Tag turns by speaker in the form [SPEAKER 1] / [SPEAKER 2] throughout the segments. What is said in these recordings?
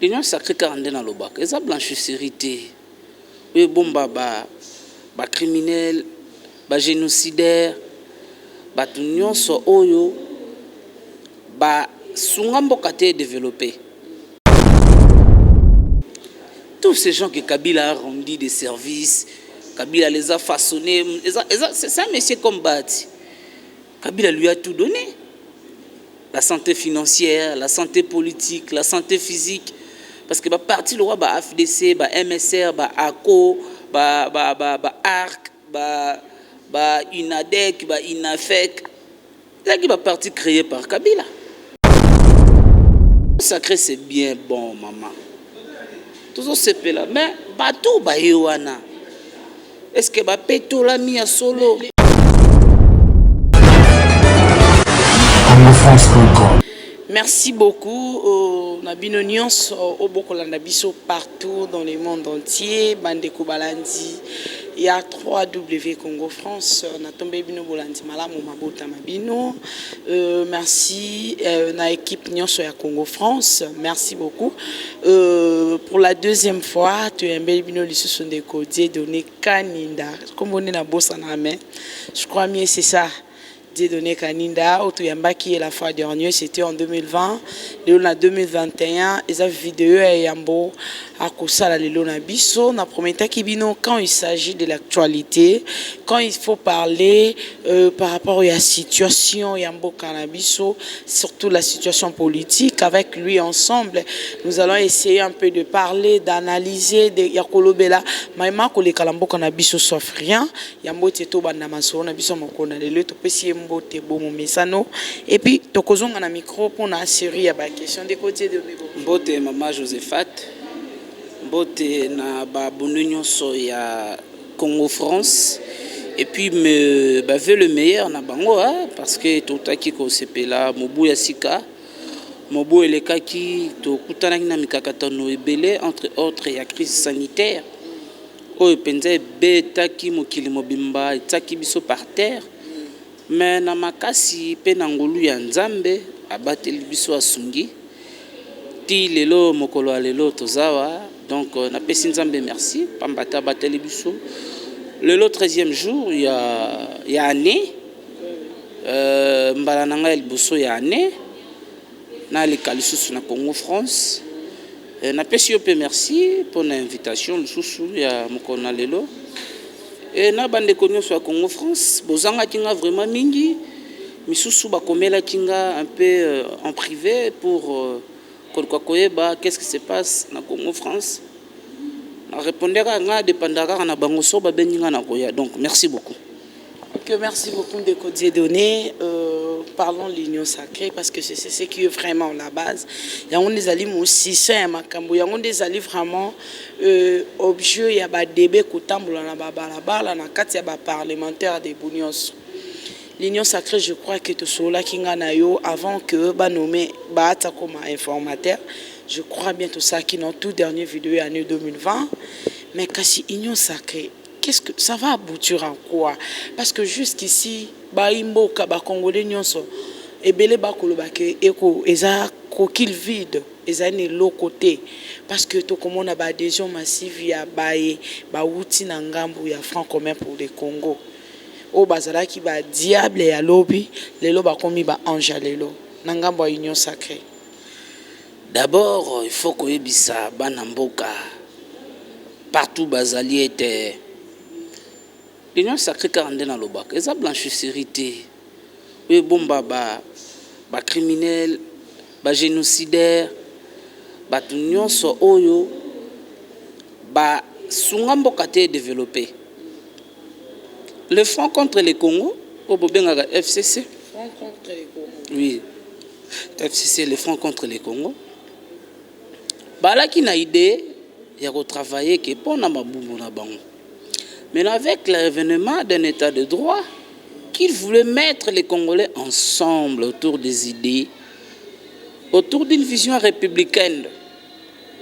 [SPEAKER 1] L'Union sacrée car dans le bac. Eza blanchisserie. Oui, bon ba criminel, ba génocidaire, ba union so oyo, ba sungambo kate développé. Tous ces gens que Kabila a rendu des services, Kabila les a façonnés, c'est un monsieur comme Bati. Kabila lui a tout donné. La santé financière, la santé politique, la santé physique. Parce que bah parti le roi bah AFDC, bah MSR, bah ACO, bah ARC, bah INADEC, bah INAFEC. C'est qui va parti créé par Kabila. Sacré c'est bien bon maman. Tout ça c'est là, mais bateau bah yoana. Est-ce que bah péto la mi à solo?
[SPEAKER 2] Merci beaucoup. Nabino Nyons au Bokolanda Biso partout dans le monde entier. Bandeko Balandi. Il y a 3W Congo France. Natombe Bino Bolandi Malamu Mabota Mabino. Merci na équipe Nyons ya Congo France. Merci beaucoup. Pour la deuxième fois, tu es un bel Bino Lissu de Codier donné Kaninda. Comme on est na bossa na main. Je crois mieux c'est ça. Donné Kaninda, Autoyambaki la fois dernière, c'était en 2020. En 2021, et cette vidéo est Yambo à Kosala Lelona Biso. Na prometa Kibino quand il s'agit de l'actualité, quand il faut parler par rapport à la situation Yambo Canabiso, surtout la situation politique, avec lui ensemble, nous allons essayer un peu de parler, d'analyser de Yakolobela. Maïma Kole Kalambo Canabiso sauf rien. Yambo Teto Bandamaso, Nabiso Mokona, le Topesi Mbote Bomo Mesano. Et puis, Tokozong a un micro pour la série à la question des côtés de
[SPEAKER 1] Mbote Maman Josephat. Mbote na Babununyo Soya Congo France. Et puis, me veut le meilleur na bango, parce que tout à qui ko sepela, Mobu Yasika, Mobu Elekaki, to Kutanaki na Mikakatano Ebele, entre autres, il y a crise sanitaire. Oyo penza betaki mokili mobimba etaki biso par terre. Mais na makasi pe na ngolu ya Nzambe abateli biso asungi ti lelo mokolo lelo tozawa. Donc na pesi Nzambe merci pambata abateli biso lelo 13e jour ya année mbala nanga liboso ya année na likalisusu na Congo France. Na pesi yo pe merci pour l'invitation lisusu ya mokolo lelo. Et na bande konyo sur Congo France, bozanga kinga vraiment mingi, misusu bakomela kinga un peu en privé pour koyeba qu'est-ce qui se passe na Congo France. Na répondera nga dépendara na bango so ba beninga na koya. Donc merci beaucoup.
[SPEAKER 2] Ok, merci beaucoup de Codier donné. Parlons de l'union sacrée parce que c'est ce qui est vraiment la base. Il y a des alliés aussi, c'est un macambo. Il y a des alliés vraiment objet. Il y a des débats qui sont là, il y a des parlementaires des Bounios. L'union sacrée, je crois que tout cela qui est avant que nommé comme informateur. Je crois bien tout ça qui est dans toute dernière vidéo année 2020. Mais quand l'union sacrée, qu'est-ce que ça va aboutir en quoi? Parce que jusqu'ici, Baimboka, Congolais, Nyonso, et Belé Bakolobake, Eko, Eza, coquille vide, Eza né l'autre côté. Parce que tout comme on a adhésion massive, il y a Baye, Baouti Nangambu, il y a franc commun pour le Congo. Au Bazala qui va diable et à lobby, les lobes commis ba ange lelo, Nangambu union sacrée.
[SPEAKER 1] D'abord, il faut que Ebissa, Banamboka, partout Bazali était. L'union sacrée car dans le bac. Et ça blanchisserie. Oui, bon ba criminel, ba génocidaire, ba union so oyo, ba sungambo kate développé. Le Front contre le Congo, au Bobenga FCC.
[SPEAKER 2] Front contre le Congo.
[SPEAKER 1] Oui. FCC, le Front contre le Congo. Ba là qui n'a idée, il y a retravailler que pour na mabubu na bango. Mais avec l'événement d'un état de droit, qu'il voulait mettre les Congolais ensemble autour des idées, autour d'une vision républicaine.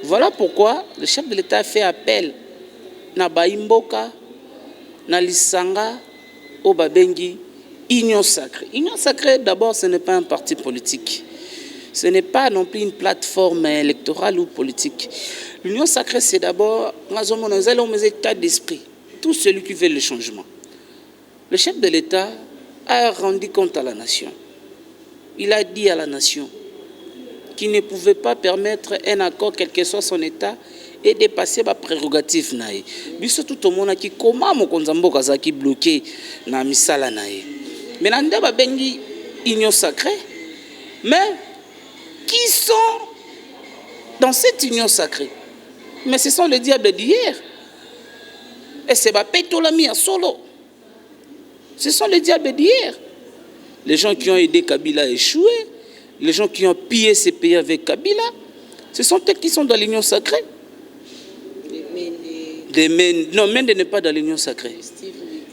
[SPEAKER 1] Voilà pourquoi le chef de l'État fait appel na Baimboka, na Lisanga, au Babengi, Union sacrée. Union sacrée, d'abord, ce n'est pas un parti politique. Ce n'est pas non plus une plateforme électorale ou politique. L'union sacrée, c'est d'abord un état d'esprit. Tout celui qui veut le changement. Le chef de l'État a rendu compte à la nation. Il a dit à la nation qu'il ne pouvait pas permettre un accord, quel que soit son État, et dépasser ma prérogative naïe. Biso tout le monde qui comment mon konzambo kazaki bloqué na misala naïe. Mais nande ba bengi union sacrée. Mais qui sont dans cette union sacrée? Mais ce sont les diables d'hier. Et c'est ba petolami à solo. Ce sont les diables d'hier. Les gens qui ont aidé Kabila à échouer, les gens qui ont pillé ces pays avec Kabila, ce sont eux qui sont dans l'union sacrée. Non, Mende n'est pas dans l'union sacrée.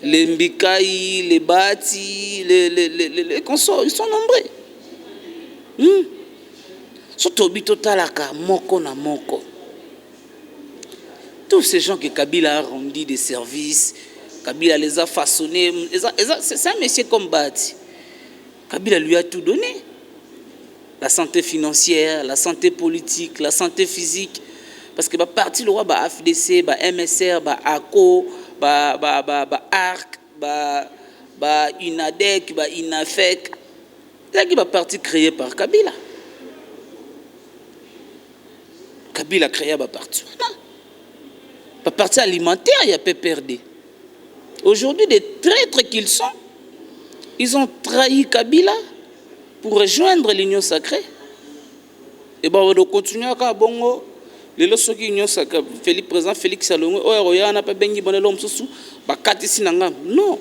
[SPEAKER 1] Les Mbikaï, les Bati, les consorts, ils sont nombreux. Surtout Bitotalaka, Moko na Moko. Tous ces gens que Kabila a rendu des services, Kabila les a façonnés. C'est un monsieur comme Bati. Kabila lui a tout donné. La santé financière, la santé politique, la santé physique. Parce que parti le roi FDC, MSR, ACO, ARC, UNADEC, INAFEC. C'est qui parti créé par Kabila. Kabila a créé parti. Parti alimentaire, il y a PPRD. Aujourd'hui, des traîtres qu'ils sont, ils ont trahi Kabila pour rejoindre l'union sacrée. Et on va continuer à Bongo. Les lois qui union sacrée, président Félix Salomé, non.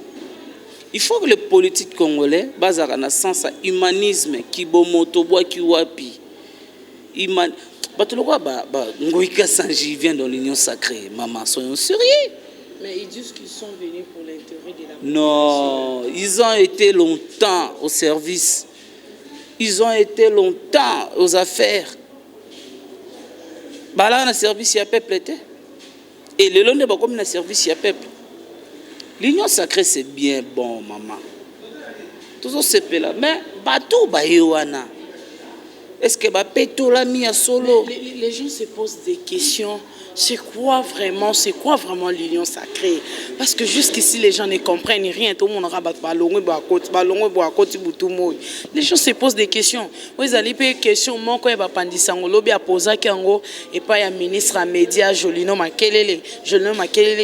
[SPEAKER 1] Il faut que les politiques congolais basent à la sens à humanisme, qui bomotoboa qui wapi. Ngoïka Sanji vient dans l'union sacrée. Maman, soyons sérieux.
[SPEAKER 2] Mais ils disent qu'ils sont venus pour l'intérêt de la population.
[SPEAKER 1] Non, ils ont été longtemps au service. Ils ont été longtemps aux affaires. Là, on a service, il y a peuple. Et le long de comme un service, il y a peuple. L'union sacrée, c'est bien bon, maman. Tout ça, c'est là. Mais, bateau, baïwana. Est-ce que Bapeto mis à solo?
[SPEAKER 2] Les gens se posent des questions. C'est quoi vraiment l'union sacrée? Parce que jusqu'ici, les gens ne comprennent rien. Tout le monde aura les gens se posent des questions. Vous allez poser des questions. Moi, quand il va pandisango, lobby a posé et pas un ministre à médias, Jolino Makelele,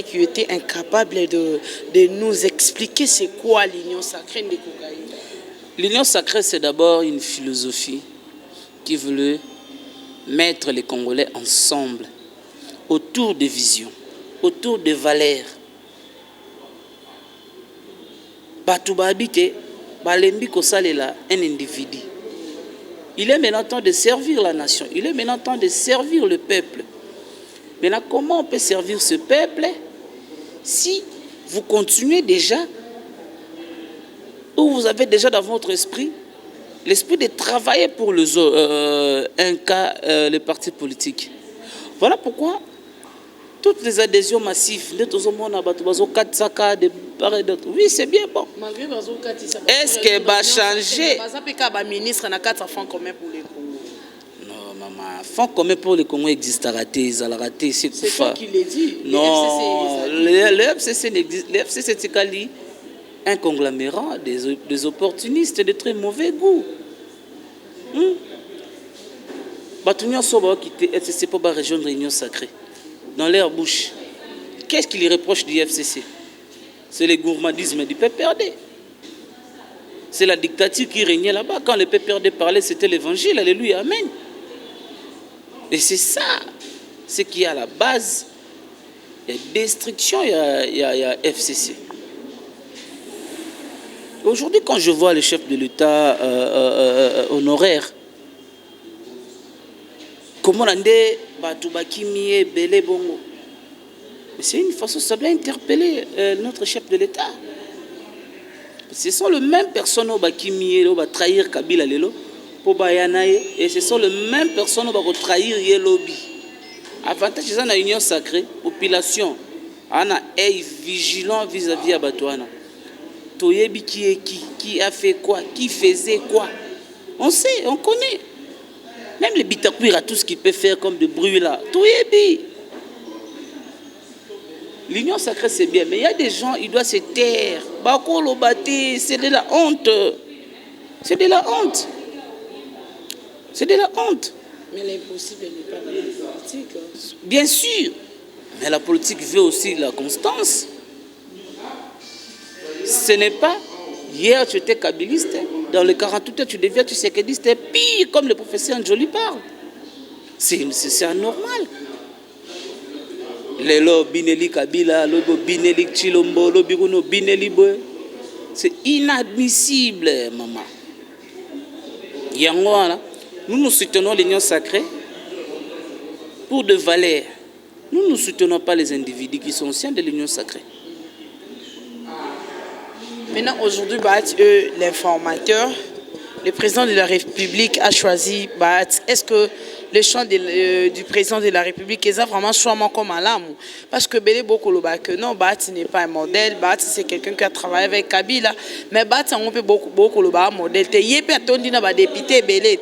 [SPEAKER 2] qui était incapable de nous expliquer c'est quoi l'union sacrée.
[SPEAKER 1] L'union sacrée, c'est d'abord une philosophie qui voulait mettre les Congolais ensemble, autour des visions, autour des valeurs. Batouba habité, Balembi Kosalela, un individu. Il est maintenant temps de servir la nation, il est maintenant temps de servir le peuple. Maintenant, comment on peut servir ce peuple si vous continuez déjà, ou vous avez déjà dans votre esprit l'esprit de travailler pour les partis politiques. Voilà pourquoi toutes les adhésions massives, oui, c'est bien bon. Est-ce que va changer? Non, maman, fonds commun pour les Congolais existe à rater, ils ont raté.
[SPEAKER 2] C'est toi qui l'as dit.
[SPEAKER 1] Non, le FCC n'existe. Le FCC, c'est un conglomérat des opportunistes de très mauvais goût. Batounia Soba quitter FCC pour rejoindre l'union sacrée. Dans leur bouche. Qu'est-ce qu'ils reprochent du FCC? C'est le gourmandisme du PPRD. C'est la dictature qui régnait là-bas. Quand le PPRD parlait, c'était l'évangile. Alléluia, amen. Et c'est ça, ce qui est à la base. Il y a destruction, il y a FCC. Aujourd'hui, quand je vois le chef de l'État honoraire, comment on dit Belé Bongo, c'est une façon, ça doit interpeller notre chef de l'État. Ce sont les mêmes personnes qui vont trahir Kabila Lelo pour Bayanaye, et ce sont les mêmes personnes qui vont trahir Yelobi. Avantage, c'est une union sacrée, population, on a œil vigilant vis-à-vis de Batouana. Toyebi qui est qui a fait quoi, qui faisait quoi. On sait, on connaît. Même les Bitakwira, tout ce qu'il peut faire comme de bruit là, tout est bien. L'union sacrée, c'est bien, mais il y a des gens, ils doivent se taire. C'est de la honte. C'est de la honte. C'est de la honte.
[SPEAKER 2] Mais l'impossible n'est pas dans la politique.
[SPEAKER 1] Bien sûr. Mais la politique veut aussi la constance. Ce n'est pas, hier tu étais kabiliste, dans les 48 heures tu deviens tshisekidiste, pire comme le professeur Njoli parle. C'est anormal. Lelo Bineli Kabila, Lobo Bineli Chilombo, Lobiruno Bineli Boy. C'est inadmissible, maman. Yangoana, nous soutenons l'union sacrée pour de valeurs. Nous ne soutenons pas les individus qui sont anciens de l'union sacrée.
[SPEAKER 2] Maintenant, aujourd'hui, l'informateur, le président de la République a choisi, est-ce que le choix du président de la République est vraiment choix comme à l'âme? Parce que Bélé Bokoloba, que non, n'est pas un modèle, c'est quelqu'un qui a travaillé avec Kabila, mais on peut beaucoup un modèle. Il y a pas député Bélé,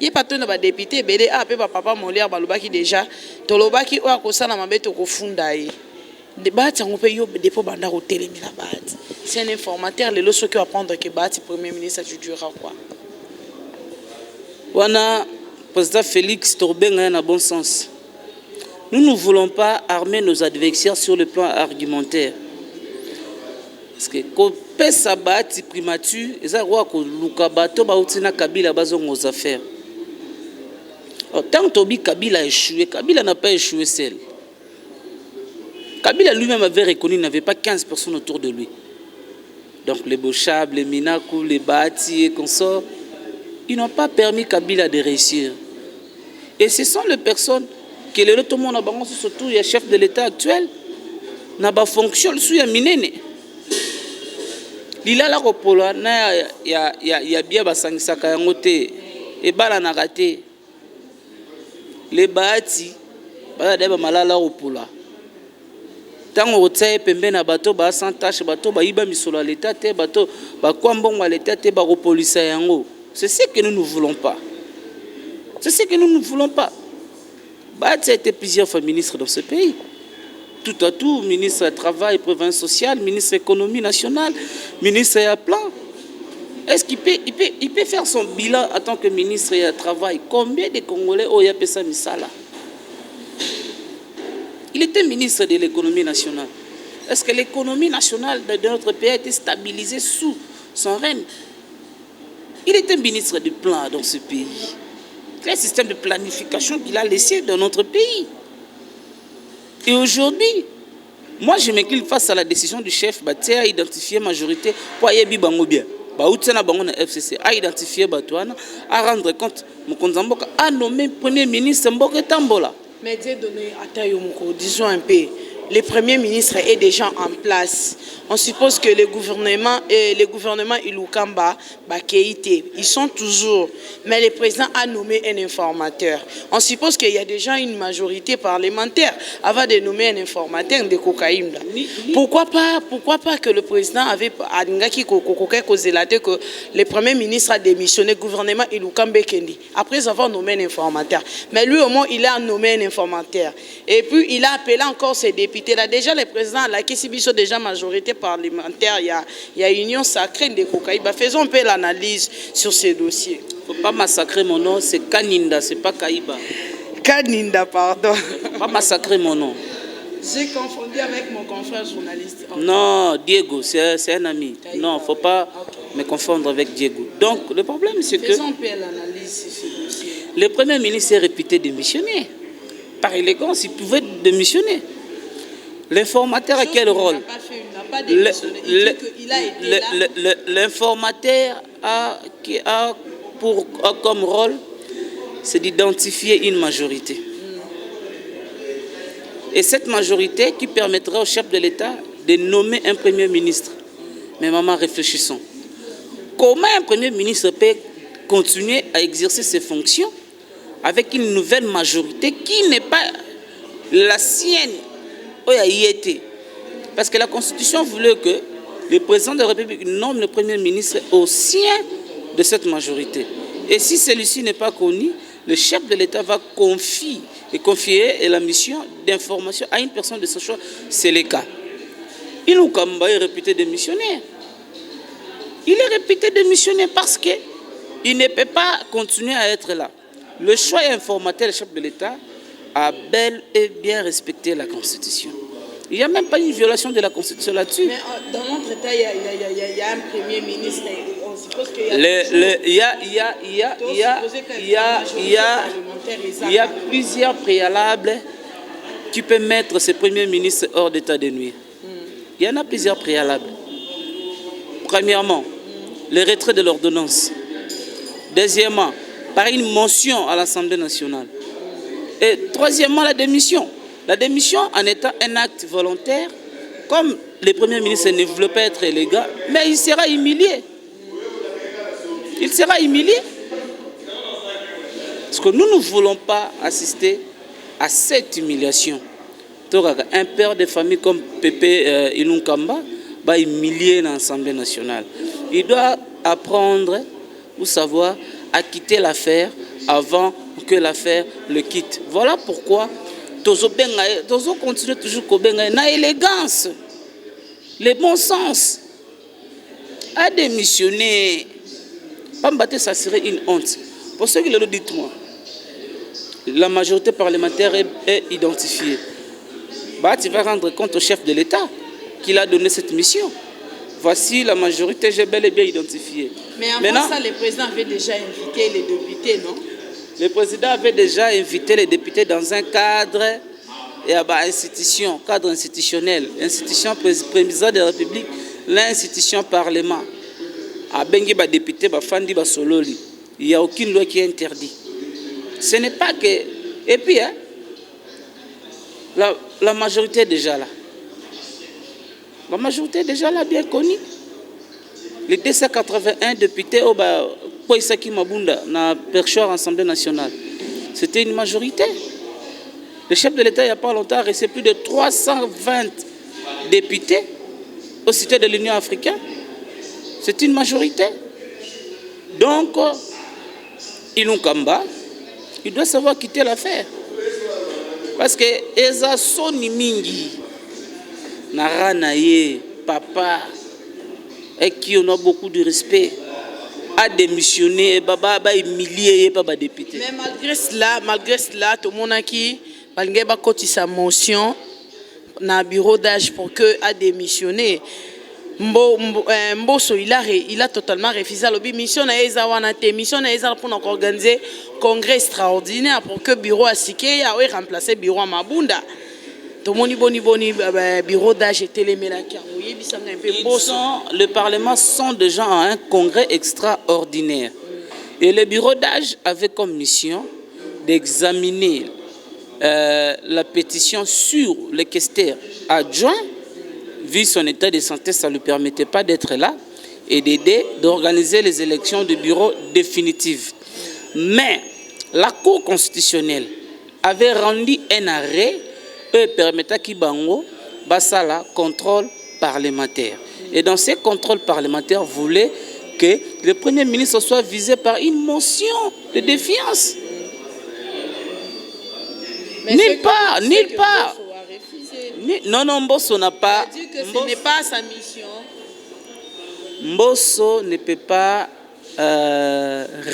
[SPEAKER 2] il y a pas de député Bélé, papa Molière Balobaki déjà, Tolobaki ou à Kosana Mabete au Fundaï. C'est un informateur, les lois qui apprendre que le Premier ministre durera quoi.
[SPEAKER 1] Wana président Félix Torbenga a un bon sens. Nous ne voulons pas armer nos adversaires sur le plan argumentaire. Parce que quand on sabati primature, ils ont lukabato bautina Kabila bazon aux affaires. Tant que Kabila a échoué, Kabila n'a pas échoué seul. Kabila lui-même avait reconnu qu'il n'avait pas 15 personnes autour de lui. Donc les Bochab, les Minakou, les Bahati et consorts, ils n'ont pas permis Kabila de réussir. Et ce sont les personnes qui, tout le monde a surtout le chef de l'État actuel, n'a pas fonctionné sous Yaminene. Lila la ropola, il y a bien Basangisaka Yangote, et Balanagate. Les Bahati, Baladeba Malala ropola. Tant que vous avez pembe na bateau ba sans tâche bateau ba iba misolo l'état te bateau ba kwambongo l'état te ba police yango. C'est ce que nous ne voulons pas. C'est ce que nous ne voulons pas. Bah, ça a été plusieurs fois ministre dans ce pays. Tout à tout, ministre du Travail, Prévention sociale, ministre de l'Économie nationale, ministre du Plan. Est-ce qu'il peut faire son bilan en tant que ministre du Travail? Combien de Congolais ont appelé ça misala? Il était ministre de l'économie nationale. Est-ce que l'économie nationale de notre pays a été stabilisée sous son règne? Il était ministre du plan dans ce pays. C'est un système de planification qu'il a laissé dans notre pays. Et aujourd'hui, moi je m'incline face à la décision du chef à identifier majorité pour y bango bien. FCC a identifié Batouana, à rendre compte, Mokonzamboka a nommé premier ministre Mboke Tambola.
[SPEAKER 2] Mais disons un peu, le Premier ministre est déjà en place. On suppose que le gouvernement Ilukamba, Bakeïté, ils sont toujours. Mais le président a nommé un informateur. On suppose qu'il y a déjà une majorité parlementaire avant de nommer un informateur de cocaïne. Pourquoi pas que le président avait que le Premier ministre a démissionné, le gouvernement Ilukamba Kendi, après avoir nommé un informateur. Mais lui, au moins, il a nommé un informateur. Et puis, il a appelé encore ses députés. Là, déjà, le président, là, qui est déjà majorité parlementaire, il y a union sacrée de cocaïne. Faisons un peu l'analyse sur ces dossiers.
[SPEAKER 1] Il ne faut pas massacrer mon nom, c'est Kaninda, c'est pas Kaïba.
[SPEAKER 2] Kaninda, pardon.
[SPEAKER 1] Pas massacrer mon nom.
[SPEAKER 2] J'ai confondu avec mon confrère journaliste.
[SPEAKER 1] Non, Diego, c'est un ami. Kaïba. Non, il ne faut pas me confondre avec Diego. Donc, le problème, c'est que...
[SPEAKER 2] Faisons un peu l'analyse sur ce dossier.
[SPEAKER 1] Le Premier ministre est réputé démissionner. Par élégance, il pouvait démissionner. L'informateur a quel rôle? L'informateur a comme rôle, c'est d'identifier une majorité. Et cette majorité qui permettra au chef de l'État de nommer un Premier ministre. Mais maman, réfléchissons. Comment un Premier ministre peut continuer à exercer ses fonctions avec une nouvelle majorité qui n'est pas la sienne? Parce que la Constitution voulait que le président de la République nomme le Premier ministre au sein de cette majorité. Et si celui-ci n'est pas connu, le chef de l'État va confier la mission d'information à une personne de son choix, c'est le cas. Inou Kamba est réputé démissionnaire. Il est réputé démissionnaire parce qu'il ne peut pas continuer à être là. Le choix informateur, le chef de l'État, a bel et bien respecté la Constitution. Il n'y a même pas une violation de la Constitution là-dessus. Mais
[SPEAKER 2] dans notre État, il y a un Premier ministre. On suppose qu'il
[SPEAKER 1] y a plusieurs préalables qui peuvent mettre ce Premier ministre hors d'état de nuire. Il y en a plusieurs préalables. Premièrement, le retrait de l'ordonnance. Deuxièmement, par une motion à l'Assemblée nationale. Et troisièmement, la démission. La démission en étant un acte volontaire, comme le Premier ministre ne voulait pas être élégant, mais il sera humilié. Il sera humilié. Parce que nous ne voulons pas assister à cette humiliation. Un père de famille comme Pépé Inou Kamba va humilier l'Assemblée nationale. Il doit apprendre ou savoir à quitter l'affaire avant que l'affaire le quitte. Voilà pourquoi Tozo continue toujours à élégance, le bon sens, à démissionner. Pambaté, ça serait une honte. Pour ceux qui le dites-moi, la majorité parlementaire est identifiée. Bah, tu vas rendre compte au chef de l'État qu'il a donné cette mission. Voici la majorité, j'ai bel et bien identifié.
[SPEAKER 2] Mais avant ça, le président avait déjà invité les députés, non?
[SPEAKER 1] Le président avait déjà invité les députés dans un cadre cadre institutionnel, institution présidente de la République, l'institution parlement. A bengi ba député ba fandi ba sololi. Il n'y a aucune loi qui interdit. Ce n'est pas que... Et puis, la majorité est déjà là. La majorité est déjà là, bien connue. Les 281 députés au Poisaki Mabunda, na perchoir Assemblée nationale, c'était une majorité. Le chef de l'État, il n'y a pas longtemps, a reçu plus de 320 députés au cité de l'Union africaine. C'est une majorité. Donc, Inou Kamba, il doit savoir quitter l'affaire. Parce que Eza Soni Mingi, Naranaye, papa, et qui on a beaucoup de respect, a démissionné, et baba a humilié, et pas député.
[SPEAKER 2] Mais malgré cela, tout le monde a qui, malgré sa motion, dans le bureau d'âge pour que a démissionné. Mbosso, il a totalement refusé la mission pour organiser un congrès extraordinaire pour que le bureau a siké a remplacé le bureau à Mabunda. Tout le monde bureau d'âge était les
[SPEAKER 1] le Parlement sont déjà à un congrès extraordinaire. Et le bureau d'âge avait comme mission d'examiner la pétition sur le questeur adjoint. Vu son état de santé, ça ne lui permettait pas d'être là et d'aider d'organiser les élections du bureau définitives. Mais la Cour constitutionnelle avait rendu un arrêt permettant Kibango Bassala contrôle parlementaire. Et dans ces contrôles parlementaires, voulait que le Premier ministre soit visé par une motion de défiance. Nulle part. Non, Mbosso n'a pas...
[SPEAKER 2] Il dit que ce n'est pas sa mission.
[SPEAKER 1] Mbosso ne peut pas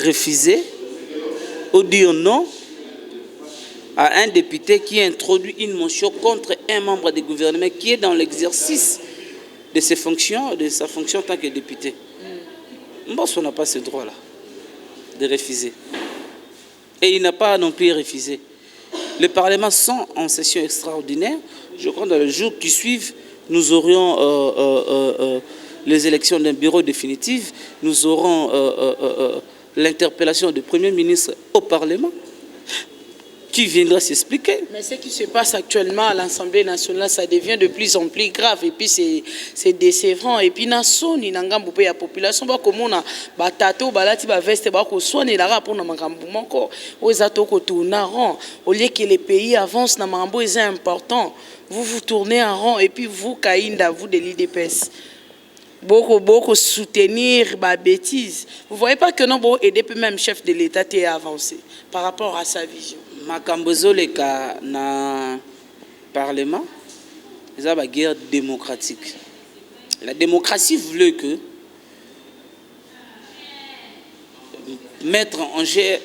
[SPEAKER 1] refuser ou dire non à un député qui introduit une motion contre un membre du gouvernement qui est dans l'exercice de ses fonctions, de sa fonction en tant que député. Mbosso n'a pas ce droit-là de refuser. Et il n'a pas non plus refusé. Les parlements sont en session extraordinaire. Je crois que dans les jours qui suivent, nous aurions les élections d'un bureau définitif. Nous aurons l'interpellation du Premier ministre au Parlement qui viendra s'expliquer.
[SPEAKER 2] Mais ce qui se passe actuellement à l'Assemblée nationale, ça devient de plus en plus grave. Et puis c'est décevant. Et puis, la population, au lieu que les pays avancent, c'est important. Vous vous tournez en rond et puis vous, Kaïnda, vous de l'IDPS. beaucoup soutenir ma bêtise. Vous voyez pas que non, bon, aider peut même chef de l'État à avancer par rapport à sa vision.
[SPEAKER 1] Makambozo le cas na Parlement, ils ont une guerre démocratique. La démocratie voulait que mettre en jeu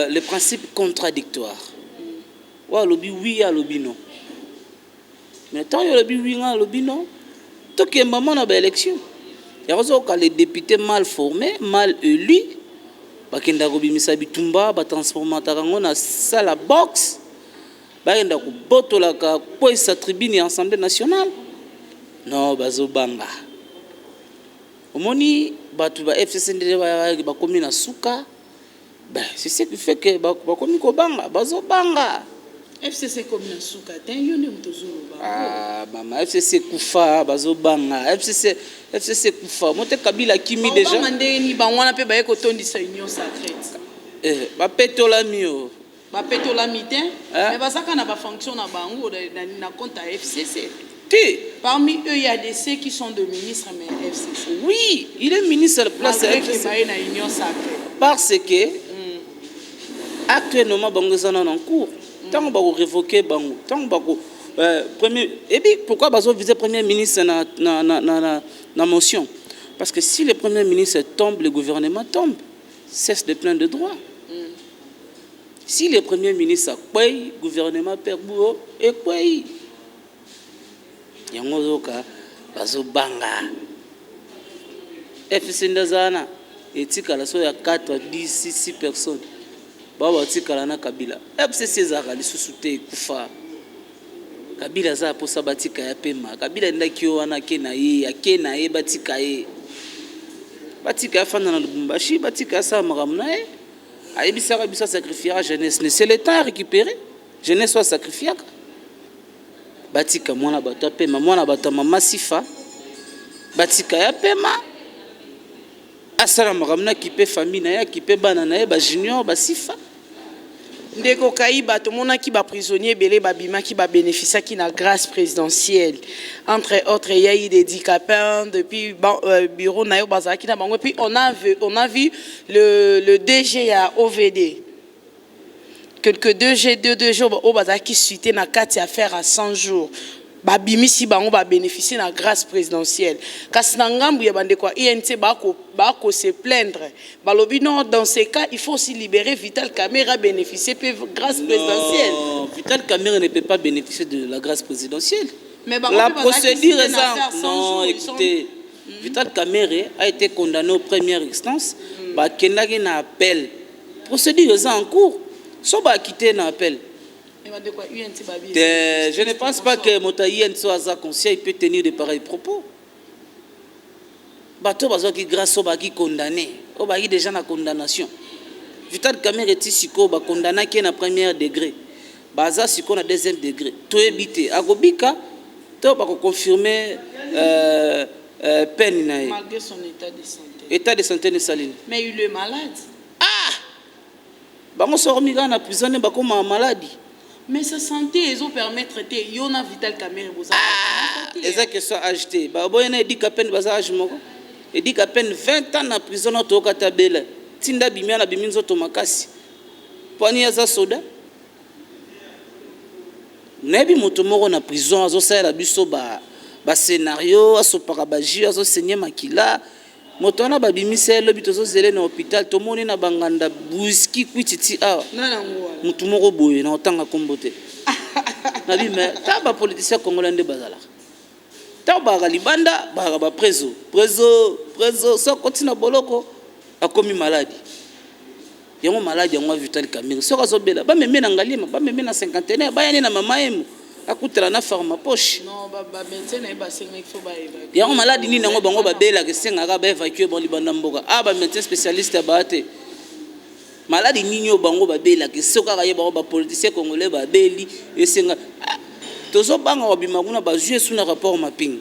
[SPEAKER 1] les principes contradictoires. Ouais, lobby oui, lobby non. Mais tant que lobby oui, lobby non, tant qu'il y a un moment dans l'élection, il y a les députés mal formés, mal élus, bakenda kobimisa bitumba batransformata kango na sala box bakenda kobotolaka kwesa tribune ya Assemblée nationale non bazobanga omoni batu ba FCC ndele bakomi na suka c'est ce qui fait que bakomi kobanga bazobanga
[SPEAKER 2] FCC comme na suka ten yone mtozuru
[SPEAKER 1] ba mama FCC kufa bazobanga FCC kufa mote Kabila kimi déjà
[SPEAKER 2] ba ndeni ba wana pe ba ekotondisa union sacrée
[SPEAKER 1] ba petola mio
[SPEAKER 2] ba petola mitin mais basaka na ba fonction na bango na compte à FCC.
[SPEAKER 1] Parmi
[SPEAKER 2] eux, il y a des ceux qui sont de ministres, mais FCC.
[SPEAKER 1] Oui, il est ministre de la place
[SPEAKER 2] FCC.
[SPEAKER 1] Parce que, actuellement, bango sont en cours. Tant qu'on va révoquer bango, tant qu'on premier. Et puis, pourquoi bazo viser premier ministre na motion? Parce que si le premier ministre tombe, le gouvernement tombe, cesse de plein de droits. Si le premier ministre paye, le gouvernement perd boulot et paye. Yangozoka bazobanga FCC ndazana etikala so ya 4 10 6 personnes baba tikala na Kabila FCC zaka lisusu te kufa Kabila za posa batika ya pema Kabila ndaki wana ke na ye batika ye batika afana na Lubumbashi batika sa makamna ye ayebisaka biso sacrifier jeunesse c'est le temps à récupérer jeunesse soit sacrifier batika mwana bato pema mwana bato mama sifa batika ya pema asala makamna kipe famille na ya kipe bana na ye ba junior ba sifa
[SPEAKER 2] ndeko Kayiba to mona ki ba prisonnier belé babima ki ba bénéficier qui na grâce présidentielle entre autres il y a eu des dicapins depuis bureau na yo bazaki na bango puis on a vu le DG à OVD quelques 2 jours au bazar qui suite na kati affaire à 100 jours babimisi bango ba bénéficier na grâce présidentielle kasi na ngambu ya bande kwa INT bako se plaindre balobi non dans ces cas il faut aussi libérer Vital Kamerhe bénéficier de grâce présidentielle.
[SPEAKER 1] Non, Vital Kamerhe ne peut pas bénéficier de la grâce présidentielle.
[SPEAKER 2] Mais
[SPEAKER 1] la procédure est non écoutez Vital Kamerhe a été condamné aux premières instances ba kendaki na appel procédure est en cours. Soba quitté l'appel. Je ne pense pas que Motaïen soit conscient, il peut tenir de pareils propos. Bateau qui grâce au qui condamné, au bagi déjà na condamnation. Vital Kamerhe est ici ko condamné qui est na premier degré. Baza si qu'on a deuxième degré. Tout évité. Agobika, tout pas confirmer peine naïe.
[SPEAKER 2] Malgré son état de santé.
[SPEAKER 1] État de santé de Saline.
[SPEAKER 2] Mais il est malade.
[SPEAKER 1] Bango sormiga na prison ne bakoma maladie.
[SPEAKER 2] Mais sa santé ils ont permettre de yona Vital Kamerhe boza.
[SPEAKER 1] Eza que soit acheté. Ba boyena dit qu'à peine baza âge moko. Et dit qu'à peine 20 ans na prison na to katabela. Tinda bimia na biminzo to makasi. Pani aza soda. Nebi moto moko na prison azo sa la biso ba scénario aso parabaji azo saigner makila. Motona babimisa lobi tozo zele na hôpital to moni na banganda buski kwititi awa mutu moko boye na otanga kombote na bi mais ta ba politicien congolais nde bazala ta ba libanda ba preso so continue boloko akomi maladie yango maladie yango Vital Kamerhe so ka zobela ba meme na ngalima ba meme na 51 ba yani na mama emu akutela na forme poche
[SPEAKER 2] non ba médecin na ba senga il faut ba évacuer
[SPEAKER 1] yango maladie ni nango bango ba bela ke senga ka ba évacuer bon libanda mboka ba médecin spécialiste ba te maladie ni nyo bango ba bela ke soka ka yeba ba politicien congolais ba beli esenga tozo banga obima kuna ba jouer sous na rapport mapping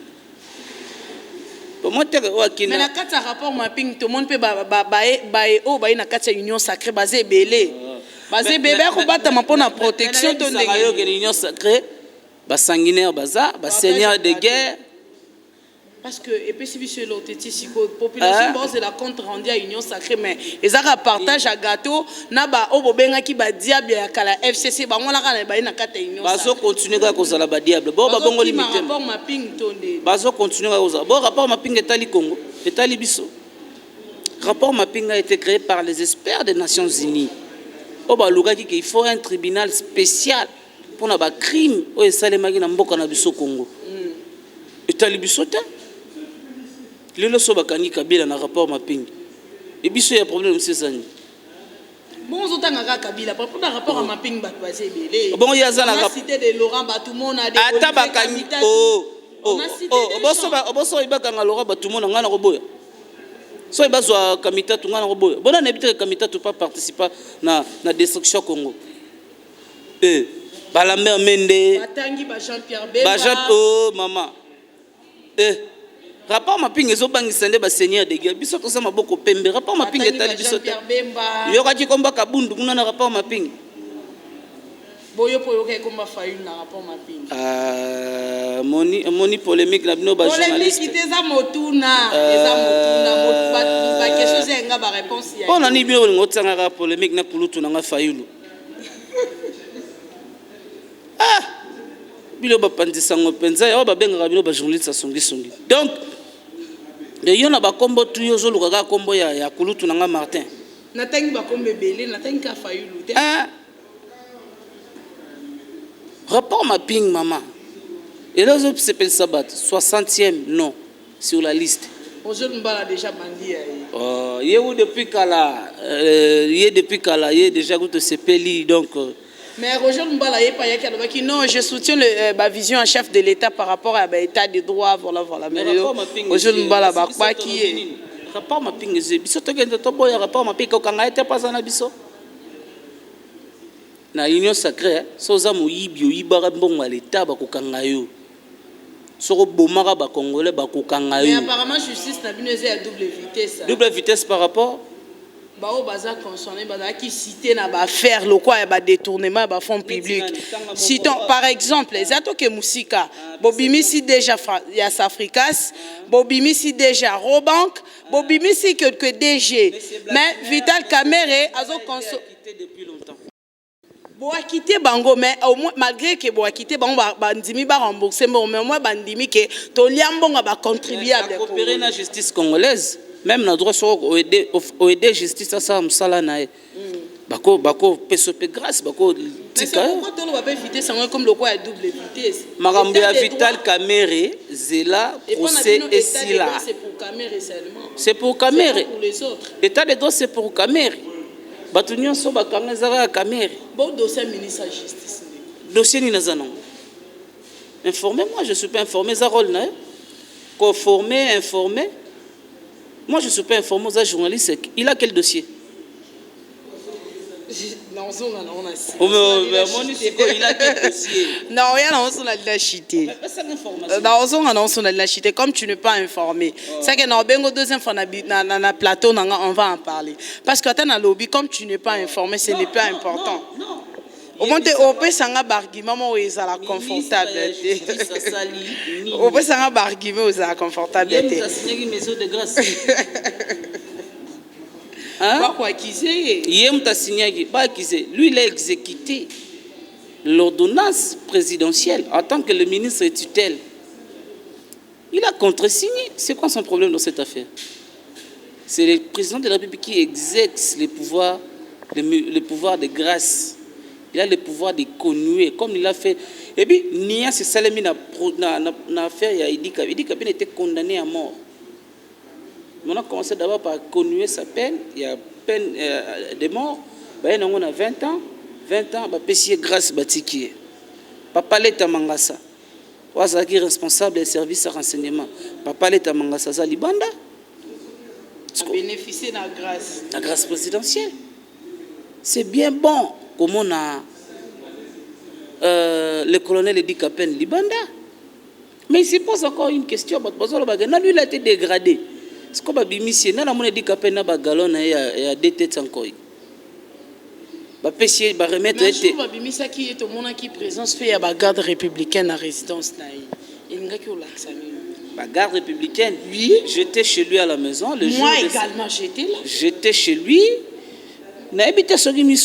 [SPEAKER 1] pour moi te o akina
[SPEAKER 2] mais na kata rapport mapping tout monde peut ba o ba ina kata union sacrée basé belé basé bébé ko batama pour na protection to ndenge
[SPEAKER 1] union sacrée bas sanguinaire baza bas seigneur de guerre
[SPEAKER 2] Parce que, et puis si c'est l'autre, la population c'est la compte rendue à Union Sacrée, mais ils ont partage à gâteau, naba obobenga qui ba diable à la FCC, ba on la kana ba ina kata Union Sacrée. Bazo continuer à cause la ba diable. Bon ba bongo limité. Rapport mapping tonde. Bazo continuer à cause. Bon rapport mapping etali Congo, etali biso. Rapport mapping a été créé par les experts des Nations Unies. Oba luga ki il faut un tribunal spécial pour na ba crime o esalemaki na mboka na biso Congo. Etali biso ta. Le loso bakangi Kabila na rapport mapping. Et biso ya problème c'est ça. Bon on tanga Kabila pour le rapport à mapping ba basé belé. Bon ya za na rapport cité de Laurent Batumona de ata bakangi oboso ibakanga Laurent Batumona ngana roboya. So ibazwa kamita tungana roboya. Bona nebite kamita tu pas participer na destruction Congo. Balamber Mende. Batangi ba Jean-Pierre Bemba. Ba Jean maman. Rapport mapping ezo bangisa nde ba seigneur de guerre biso toza maboko pembe rapport mapping etali biso yoka ki komba kabundu kuna na rapport mapping boyo po yoka komba fayu na rapport mapping moni polémique na bino ba journaliste polémique eza motuna ba question zenga ba réponse ya ona ni bino ngotanga ka polémique na kulutu na nga fayulu bilo ba pandisa ngopenza ya ba benga bilo ba journaliste songi donc de yona ba kombo tu yo zoluka ka kombo ya kulutu nanga Martin natangi ba kombe belé natangi ka fayulu te rapport mapping maman et les autres s'appellent Sabat 60e non sur la liste aujourd'hui mbala déjà bandi yé depuis kala yé déjà goûte sepeli donc mais Roger Mbala non, je soutiens la vision en chef de l'État par rapport à l'état de droit, voilà. Mais Roger Mbala qui est rapport mapping biso to genda to boya rapport mapping ko kanga était pas na biso na Union Sacrée soza moyibi oyibara mbongo à l'État ba ko kanga yo soko bomaka ba congolais ba ko kanga yo mais apparemment justice na bino à double vitesse par rapport bao baza concerné qui cité na ba faire le quoi ba détournement ba fonds publics citons par exemple les ato que musika bobimisi déjà ya Safricas bobimisi déjà Robank bobimisi que DG mais Vital Kamerhe azo quitté depuis longtemps boa quitté bango mais au moins malgré que boa quitté bango bandimi ba rembourser mais moi bandimi que to liambonga ba contribuable coopérer na justice congolaise même na droit sur aider justice ça msala nae bako pesope grâce bako tika pourquoi to ba éviter ça comme le quoi à double vitesse makambo ya Vital Kamerhe zela procès et si là c'est pour Kamerhe seulement c'est pour Kamerhe pour les autres état de droit c'est pour Kamerhe batu nyonso bakanga zara Kamerhe bon dossier ministre de justice dossier ni nazana informez-moi je suis pas informé za rôle na ko former informer. Moi, je ne suis pas informé aux journalistes. Il a quel dossier? Non, il a quel dossier? Non, il a la chité. Comme tu n'es pas informé. C'est que dans deuxième fois, na plateau, on va en parler. Parce que dans le lobby, comme tu n'es pas informé, ce n'est pas important. Non. Au moins, on peut s'en argument où ils sont confortables. On peut s'en argument où ils sont confortables. Il y a une maison de grâce. Lui, il a exécuté l'ordonnance présidentielle en tant que le ministre tutelle. Il a contresigné. C'est quoi son problème dans cette affaire? C'est le président de la République qui exerce les pouvoirs de grâce. Il a le pouvoir de connuer, comme il a fait. Et puis, Nia, c'est Salemi n'a affaire, il y a Idi Kabi. Idi Kabi était condamné à mort. On a commencé d'abord par connuer sa peine. Il y a peine de mort. On a 20 ans. 20 ans, il grâce Batiki. Papa Leta Mangasa. Wazaki responsable des services de renseignement. Papa Leta Mangasa Zalibanda. A bénéficié de la grâce. La grâce présidentielle. C'est bien bon. Comme on a le colonel Edi Kapen Libanda. Mais il se pose encore une question. Lui, il a été dégradé. C'est comme Bimisi. Il a Edi Kapen na bagalon et a deux têtes encore. Mais Bimisi qui est au monde qui présence fait la garde républicaine à résidence. Il n'y a que
[SPEAKER 1] la garde républicaine.
[SPEAKER 2] Oui.
[SPEAKER 1] J'étais chez lui à la maison.
[SPEAKER 2] Moi également, j'étais là.
[SPEAKER 1] J'étais chez lui. J'étais jamais vu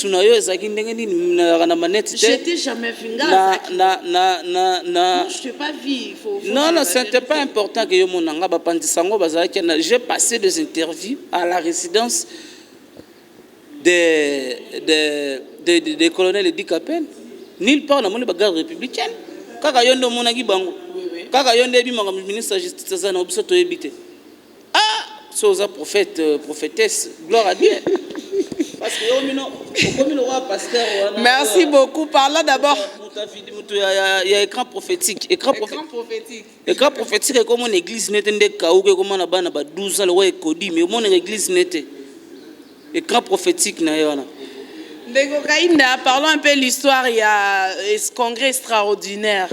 [SPEAKER 2] je t'ai pas vu.
[SPEAKER 1] Non, ce n'était pas important que j'ai passé des interviews à la résidence des colonels Edi Kapene. Nulle part dans la garde républicaine. Kaka yondo monaki bango. Kaka yondo ebi manga ministre de la justice zana obiso to ebité. Ah, soza prophétesse, gloire à Dieu. Parce que
[SPEAKER 2] merci beaucoup. Parlons d'abord.
[SPEAKER 1] Il y a écran prophétique. Écran prophétique est comme une église nette de Kaouke, comme on a 12 ans, le Kodi, mais mon église nette. Écran prophétique, Nayana.
[SPEAKER 2] Parlons un peu de l'histoire. Il y a ce congrès extraordinaire.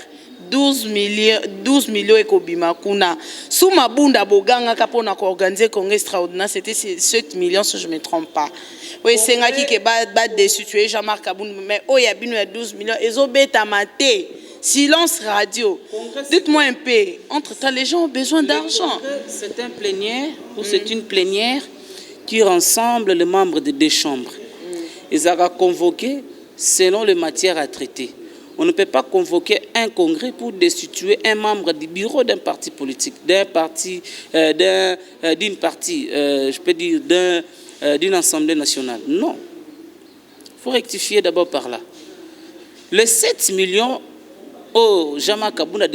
[SPEAKER 2] 12 millions et Kobimakuna. Sous ma bunda boganga kapona ko organiser congrès extraordinaire, c'était 7 millions si je ne me trompe pas. Oui, c'est un qui est bas destitué Jean-Marc Aboun, mais oh il y a bien 12 millions. Ils ont bêta maté. Silence radio. Dites-moi un peu. Entre-temps, les gens ont besoin d'argent.
[SPEAKER 1] C'est un plénière ou c'est une plénière qui rassemble les membres des deux chambres. Ils ont convoqué selon les matières à traiter. On ne peut pas convoquer un congrès pour destituer un membre du bureau d'un parti politique, d'une partie, je peux dire, d'une assemblée nationale. Non. Il faut rectifier d'abord par là. Les 7 millions, Jean-Marc Aboun a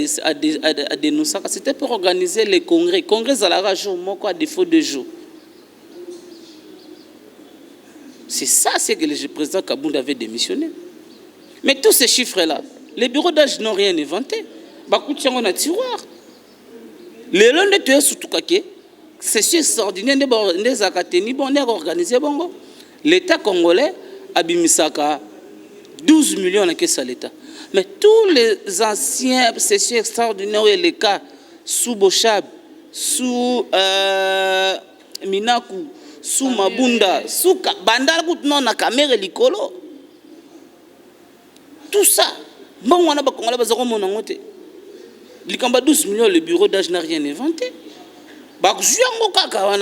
[SPEAKER 1] dénoncé, c'était pour organiser les congrès. Congrès à la région, à défaut de jour. C'est ça, c'est que le président Kaboun avait démissionné. Mais tous ces chiffres-là, les bureaux d'âge n'ont rien inventé. Bakoutiango na tiroir. Les lois de tuer surtout kake, c'est extraordinaire des académies bon organisé bongo. L'État congolais a bimisaka 12 millions na caisse à l'État. Mais tous les anciens sessions extraordinaires et les cas sous Bochab, sous Minaku, sous Mabunda, sous Bandar non na caméra likolo. Tout ça, bon, on a pas qu'on a besoin de mon côté. Il y a 12 millions, le bureau d'âge n'a rien inventé. Bah, je suis en train de faire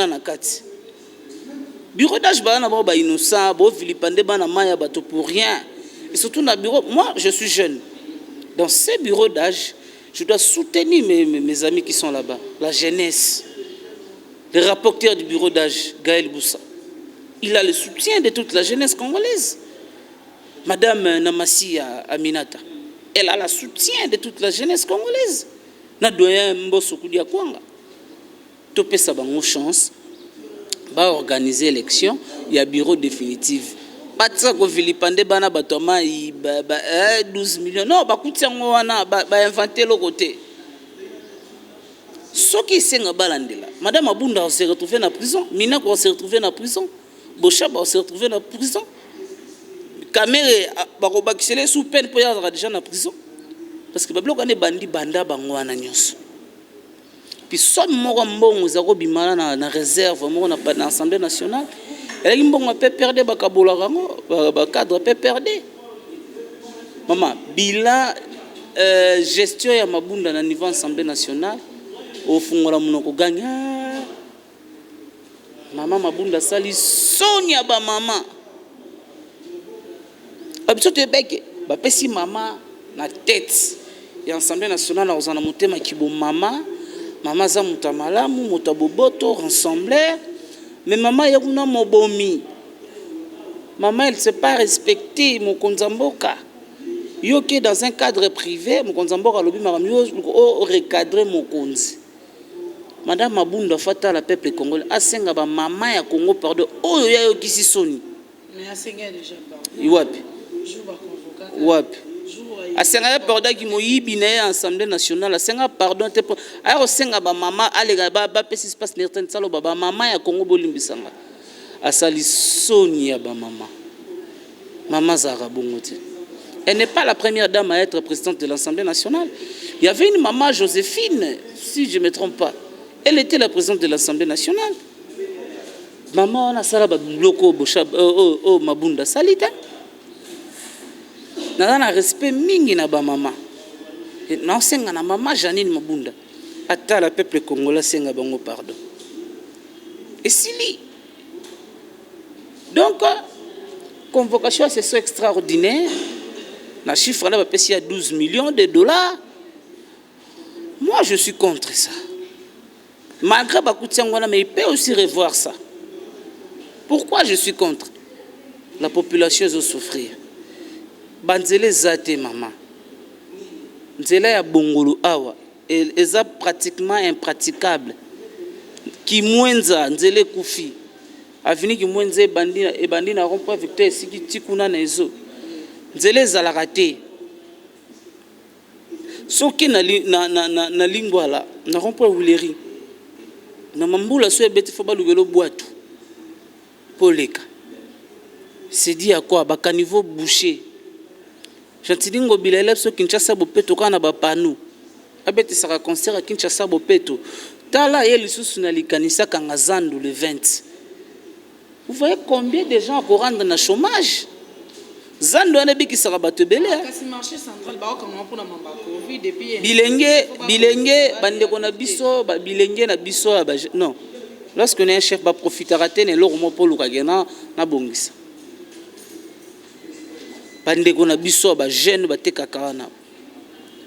[SPEAKER 1] bureau d'âge, bah, on a innocent, bah, Philippande, bah, on pour rien. Et surtout dans le bureau, moi, je suis jeune. Dans ces bureaux d'âge, je dois soutenir mes amis qui sont là-bas, la jeunesse. Le rapporteur du bureau d'âge, Gaël Boussa, il a le soutien de toute la jeunesse congolaise. Madame Namassi Aminata, elle a le soutien de toute la jeunesse congolaise. Na doyen Mbosso Koudia Kwanga. Topé sa bango chance, va organiser l'élection, il y a bureau définitif. Batsa ko Vilipande bana batoma 12 millions. Non, ba kutiango wana ba inventer le côté. Ce qui s'est balandela. Madame Abunda s'est retrouvée en prison, Mina s'est retrouvée en prison, Bochab s'est retrouvée en prison. Kamere bakobakisele sous peine pour être déjà en prison parce que bablo kane bandi banda bangwana nyos puis somme moko mbongo zako bimana na réserve moko na assemblée nationale et mbongo peut perdre bakabola rango ba cadre peut perdre maman bila gestion ya mabunda na niveau assemblée nationale au fungola munoko gagna maman mabunda sali sonia ba maman Absolument beke ba pesi mama na tête et Assemblée nationale aux en motema kibo mama za mutamalamu mutaboboto rassembler mais maman yakuna mobomi maman elle ne s'est pas respectée mon konzamboka yoke dans un cadre privé mon konzamboka lobi makamyo o recadrer mon konzi madame Mabunda fata la peuple congolais asenga ba mama ya Congo pardon oyo ya yokisi soni
[SPEAKER 2] mais asenga déjà pardon
[SPEAKER 1] iwapi Wap. Asenga pardon qui moyibi na Assemblée nationale asenga pardon te ayo senga ba mama alega ba pesi passe nerten salo ba mama ya Congo bolimbisanga asali soni ya ba mama Zara Bongote. Elle n'est pas la première dame à être présidente de l'Assemblée nationale. Il y avait une maman Joséphine, si je ne me trompe pas. Elle était la présidente de l'Assemblée nationale. Maman on a sala ba bloko boshab mabunda salita. Nana respect mingi na ba mama. Na senga na mama Janine Mabunda. ata le peuple congolais senga bango pardon. Et si donc convocation c'est extraordinaire. La chiffre là va passer à 12 millions de dollars. Moi je suis contre ça. Malgré Bakutiangwana, mais il peut aussi revoir ça. Pourquoi je suis contre? La population va souffrir. Banzele zate maman. Nzela ya bongolo awa. Elles sont pratiquement impraticables. Ki mwenza nzele kufi. Avini ki mwenza ebandi na rompo Victor siki tikuna na ezo. Nzele zalaka te. Soki na lingwa la na rompo Wuleri. Na mambula so ebeti fo balugelo boatu. Poleka. C'est dit à quoi? Baka niveau boucher. Chantilingo bilela so Kinshasa bopeto kana ba panu. Abeti saka concert à Kinshasa bopeto. Tala ye lisusu na likanisa kanga Zandu le 20. Vous voyez combien de gens vont rendre na chômage? Zandu anabi ki saka bato belé.
[SPEAKER 2] Kasi marché central ba okanga mpona mamba Covid depuis
[SPEAKER 1] bilenge bandeko na biso ba bilenge na biso ba non. Lorsque on est un chef ba profitera tene lorumo polo kagena na bongisa. Bandeko na biso ba jeune ba tekaka na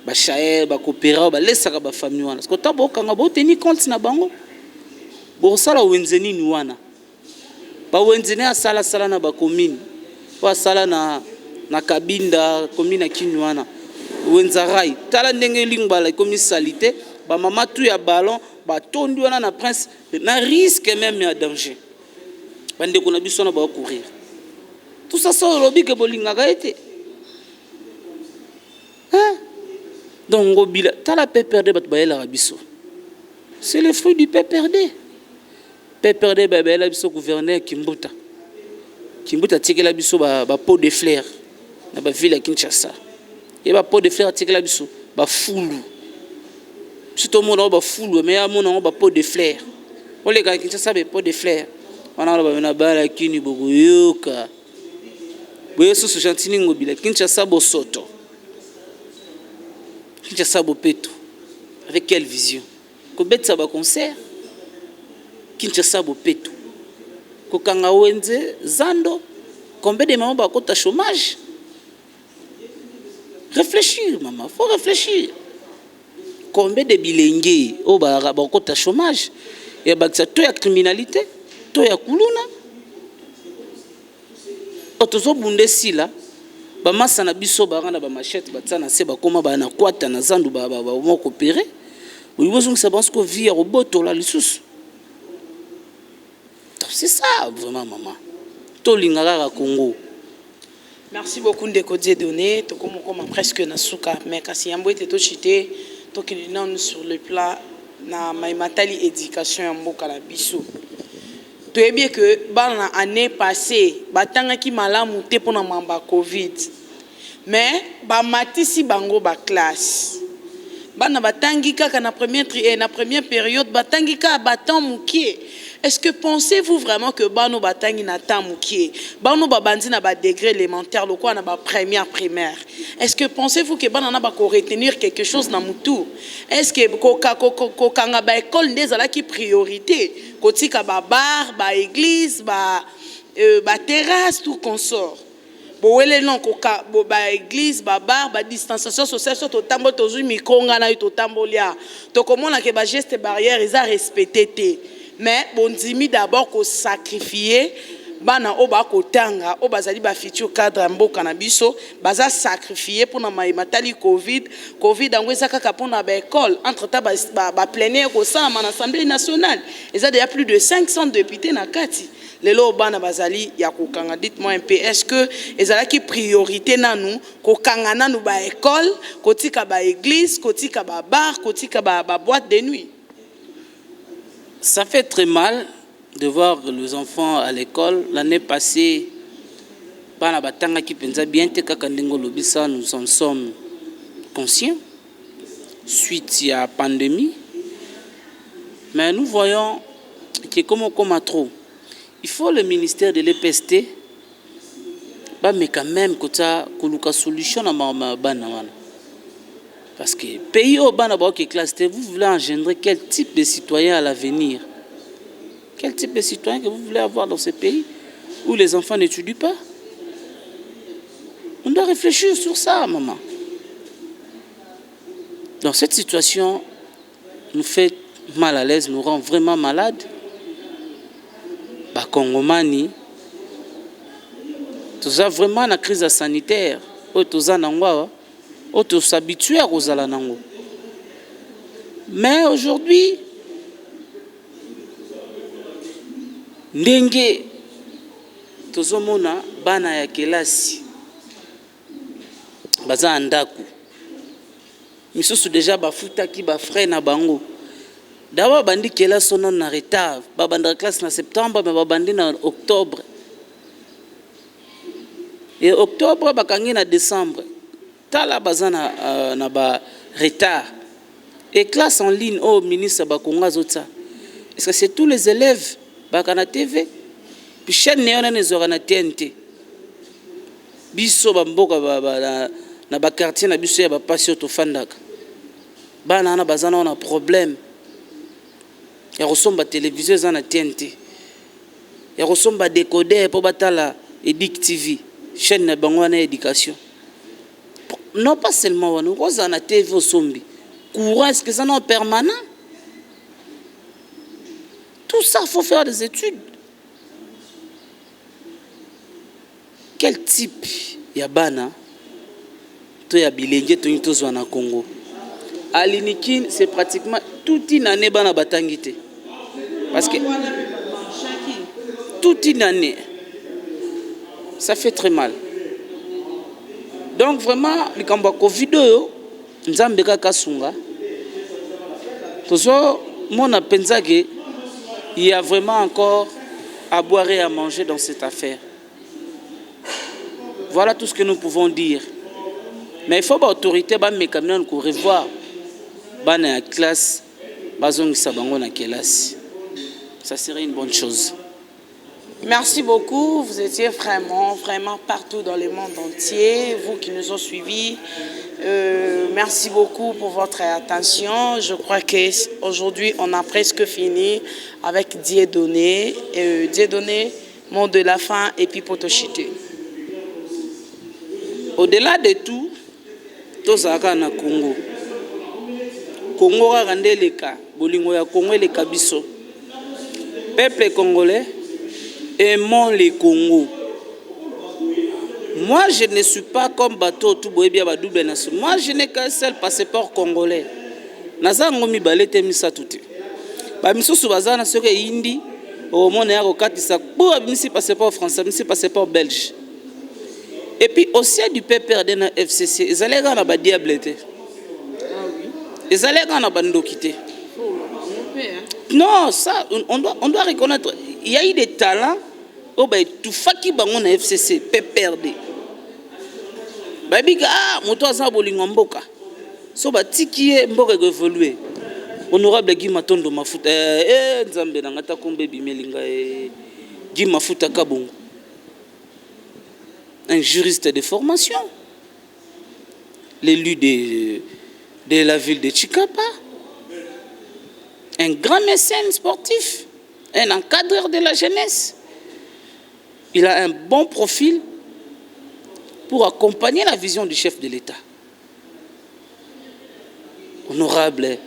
[SPEAKER 1] ba chaer ba coopéra ba lesaka ba famille wana. Parce que tabo kanga bo tenir compte na bango. Bo sala wenzeni ni wana. Ba wenzeni asala sala na ba commune. Ba sala na Kabinda commune na Kinwana. Wenzarai tala ndenge lingbala comme salité ba mama tout ya ballon ba tondi wana na prince na risque même à danger. Bandeko na biso na ba courir. Tout ça ça lobi que bolingaka été. Hein? Donc ngobila tala PPRD bat bayela biso. C'est le fruit du PPRD. PPRD ba bayela biso gouverneur Kimbuta. Kimbuta tikela biso ba pot de fleurs na ba ville à Kinshasa. Et ba pot de fleurs tikela biso ba fulu. Surtout mon ba fulu mais mon ba pot de fleurs. On les gars Kinshasa ba pot de fleurs. On a ba na bala kini bogoyoka. Boye so gentini ngobila Kinshasa bosoto. Kinshasa bopeto. Avec quelle vision? Ko betsa ba concert. Kinshasa bopeto. Ko kanga wenze zando. Combien de mamans ba kota chômage? Réfléchir maman, faut réfléchir. Combien de bilenge o ba kota chômage? Et ba to ya criminalité, to ya kuluna. Otozo bunde sila ba masa na biso ba ngana ba machette ba tsana se ba koma ba na kwata na zandu ba mo coopérer. Oui besoin que ça pense ko vie roboto la lisusu. C'est ça vraiment maman. To lingaka Congo.
[SPEAKER 2] Merci beaucoup Ndeko Dieudonné, to comme presque na suka mais kasi yambo ete to chité to kilina sur le plan na maimatali éducation ya mboka la biso. Tu es bien que dans l'année passée, batanga ki malamu te pona mamba Covid. Mais ba matisi bango ba classe. Bana batangi kaka na première période batangi ka batan mukie. Est-ce que pensez-vous vraiment que bano batangi na tan mukie? Bano babandi na ba degré élémentaire le quoi na ba première primaire. Est-ce que pensez-vous que bana na ba ko retenir quelque chose na mutu? Est-ce que ko kanga ba école ndezala ki priorité? Kotika ba bar, ba église, ba terrasse tout consort. Boele non koka ba église, ba bar, ba distanciation sociale so to tambo tozu mikonga na to tambolia. To komona ke ba geste barrière ils a respecté té. Mais bondimi d'abord ko sacrifier bana oba kotanga obazali ba futur cadre mboka na biso baza sacrifier pour na matali covid angweza kaka pour na ba école entre temps ba plénière ko ça na assemblée nationale ils a déjà plus de 500 députés na kati lelo bana bazali ya kokanga. Dites-moi un peu, est-ce que ezala ki priorité nanu kokanga nanu ba école kotika ba église kotika ba bar kotika ba boîte de nuit?
[SPEAKER 1] Ça fait très mal de voir les enfants à l'école. L'année passée, nous en sommes conscients suite à la pandémie. Mais nous voyons que comme trop, il faut le ministère de l'EPST, mais quand même, que ça, solution à Parce que pays au Banaba qui classe, vous voulez engendrer quel type de citoyen à l'avenir? Quel type de citoyen que vous voulez avoir dans ce pays où les enfants n'étudient pas? On doit réfléchir sur ça, maman. Donc cette situation nous fait mal à l'aise, nous rend vraiment malades. Bah, Congomani, tout ça vraiment la crise sanitaire, tout ça n'angwa, tout s'habituer à Rosala nango. Mais aujourd'hui, ndenge tozomona bana ya kelasi baza andaku. Misusu déjà bafutaki ba frère na bango. D'abord bandi kelasi on en retard, ba banda classe na septembre mais ba bandi na octobre. Et octobre bakangi na décembre. Tala baza na ba retard. Et classe en ligne au ministre bakonga zotsa. Est-ce que c'est tous les élèves bakana TV? Puis chaîne néona nezora na TNT. Biso bamboka na ba quartier na biso ya ba passion to fandaka. Bana na bazana on a problème. Ya resomba télévision za na TNT. Ya resomba décoder pour batala Edic TV, chaîne na bango na éducation. Non pas seulement on roza na TV au sombi. Courant est-ce que ça non permanent? Tout ça faut faire des études. Quel type ya bana to ya bilenge to nyitozo na Congo? Alinikin c'est pratiquement toute une année bana batangité. Parce que toute une année ça fait très mal. Donc vraiment le kamba Covid nzambe kaka sunga. Tozo mona penza que il y a vraiment encore à boire et à manger dans cette affaire. Voilà tout ce que nous pouvons dire. Mais il faut que l'autorité pour revoir la classe, ça serait une bonne chose.
[SPEAKER 2] Merci beaucoup. Vous étiez vraiment partout dans le monde entier. Vous qui nous ont suivis, merci beaucoup pour votre attention. Je crois qu'aujourd'hui, on a presque fini avec Dieudonné. Dieudonné, mot de la fin, et puis Potoshite.
[SPEAKER 1] Au-delà de tout, tozaka na Congo. Congo rande leka, bolingo ya Congo le kabiso. Peuple congolais, aimons les Congo. Moi, je ne suis pas comme bateau tout boebia ba double nation. Moi, je n'ai qu'un seul passeport congolais. Naza ngomi balete misa tuti. Ba misusu bazana soke indi, au mona ya kokatisa pour abimisi passeport français, abimisi passeport belge. Et puis au sein du PPRD na FCC, ils allaient dans la diable. Ah oui. Ils allaient dans la bande quitter. Non, ça, on doit reconnaître. Il y a eu des talents. Oh ben tout faki bango na FCC PPRD. Babiga moto aza bolingo mboka. So batiki mboka évoluer. Honorable Guy Matondo Mafuta nzambe na ngata kombe bimelinga Guy Mafuta Kabongo. Un juriste de formation, l'élu de la ville de Chikapa, un grand mécène sportif, un encadreur de la jeunesse. Il a un bon profil pour accompagner la vision du chef de l'État. Honorable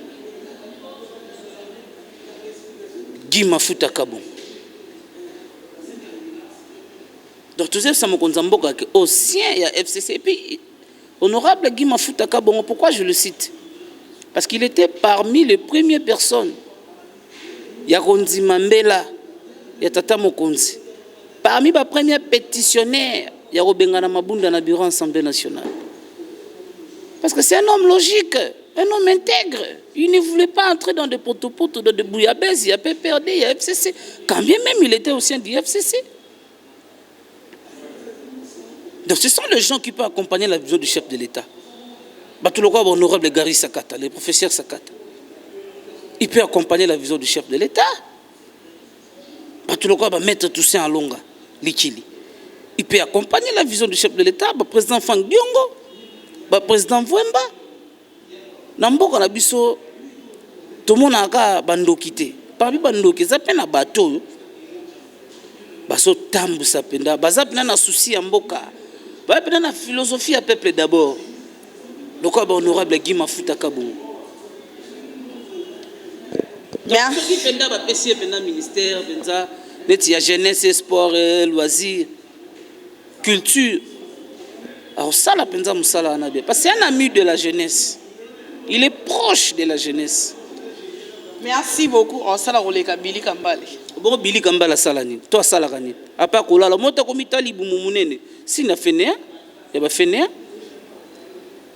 [SPEAKER 1] Guy Mafuta Kabongo. Donc tout ça, ça me concerne au sien, il y a FCC. Et puis, honorable Guy Mafuta Kabongo, pourquoi je le cite? Parce qu'il était parmi les premières personnes. Il y a Ronzi Mambela, il y a Tata Mokonzi. Parmi les premiers pétitionnaires, il y a Robengana Mabunda dans le bureau de l'Assemblée nationale. Parce que c'est un homme logique, un homme intègre. Il ne voulait pas entrer dans des poteaux-poteaux, dans des bouillabaisse. Il y a PPRD, il y a FCC. Quand bien même il était au sein du FCC. Donc ce sont les gens qui peuvent accompagner la vision du chef de l'État. Honorable Gary Sakata, le professeur Sakata. Il peut accompagner la vision du chef de l'État. Maître Toussaint Alonga, Lichili. Il peut accompagner la vision du chef de l'État, le président Fang Diongo, le président Vwemba. na mboka na biso tomonaka bandoki te parmi bandoki eza mpe na bato oyo bazotambusa mpenza baza mpena na souci ya mboka baza mpena na philosophie ya peuple d'abord lokola bahonorable Guy Mafuta Kabongo soki mpenza bapesi ye mpenza ministère mpenza neti ya jeunesse sport loisir culture aosala mpenza mosala wana bien parce que c'est un ami de la jeunesse, il est proche de la jeunesse.
[SPEAKER 2] Merci beaucoup. Osala koleka Billy Kambale.
[SPEAKER 1] Bon Billy Kambale asala nini to asalaka nini apa kolala moto komitali bumu munene si na fenea ya ba fenea.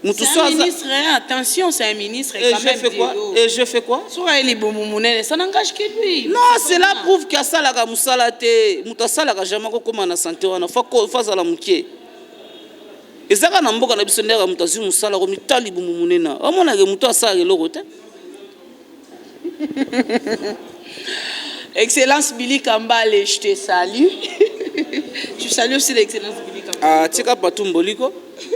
[SPEAKER 2] C'est un ministre, attention, c'est un ministre.
[SPEAKER 1] Et je fais quoi? Et je fais quoi?
[SPEAKER 2] Ça n'engage que lui.
[SPEAKER 1] Non, cela prouve qu'il y a ça la gamusalate. Mutasala jamais comme na santé wana. Faut ça la mukie. Et ça quand namboka na biso ndeka mutazi musala ko mitali bumu munena. Omona ke muto asala ke lokote.
[SPEAKER 2] Excellence Billy Kambale, je te salue. Tu salues aussi l'excellence Billy Kambale.
[SPEAKER 1] Ah, tika patumboliko.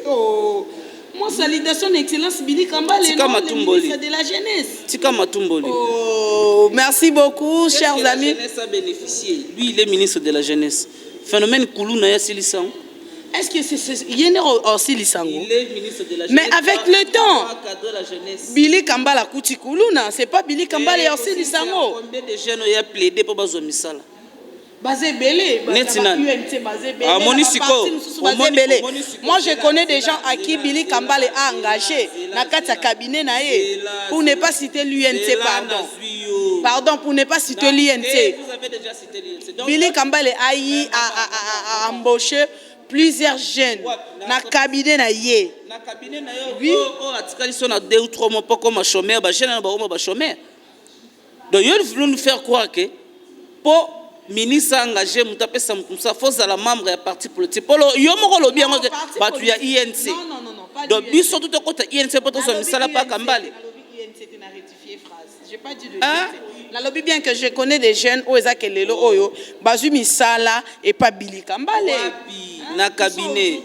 [SPEAKER 2] Oh. Moi, salutation excellence Billy Kambale, le ministre de la jeunesse.
[SPEAKER 1] Tika Matumboli.
[SPEAKER 2] Oh, merci beaucoup, chers amis.
[SPEAKER 1] La jeunesse a bénéficié. Lui, il est ministre de la jeunesse. Phénomène Koulouna Yassilisan.
[SPEAKER 2] Est-ce que c'est il est aussi Lisango?
[SPEAKER 1] Il est ministre de la jeunesse.
[SPEAKER 2] Mais avec le temps, Billy Kambale Kouti Koulouna, c'est pas Billy Kambale aussi Lisango.
[SPEAKER 1] Combien de jeunes ont plaidé pour bazo misala?
[SPEAKER 2] Basé Belé, moi je connais des gens à qui Billy Kambale a engagé dans le cabinet pour ne pas citer l'UNC, pardon, pour ne pas citer l'UNC. Billy Kambale a embauché plusieurs jeunes dans le cabinet naïe. Oui.
[SPEAKER 1] On a 2 ou 3 mois pas comme chômeur, bah jeunes ba chômeur. Donc ils veulent nous faire croire que pour ministre engagé mutapesa mtumsa forza la membre ya parti politique polo yo moko lobi yango batu ya INC.
[SPEAKER 2] Non,
[SPEAKER 1] donc biso tout côté INC poto so misala pa Kambale.
[SPEAKER 2] INC na rectifier phrase. J'ai pas dit de la lobby bien que je connais des jeunes au ezakelelo oyo bazu misala et pas Billy Kambale.
[SPEAKER 1] Na cabinet.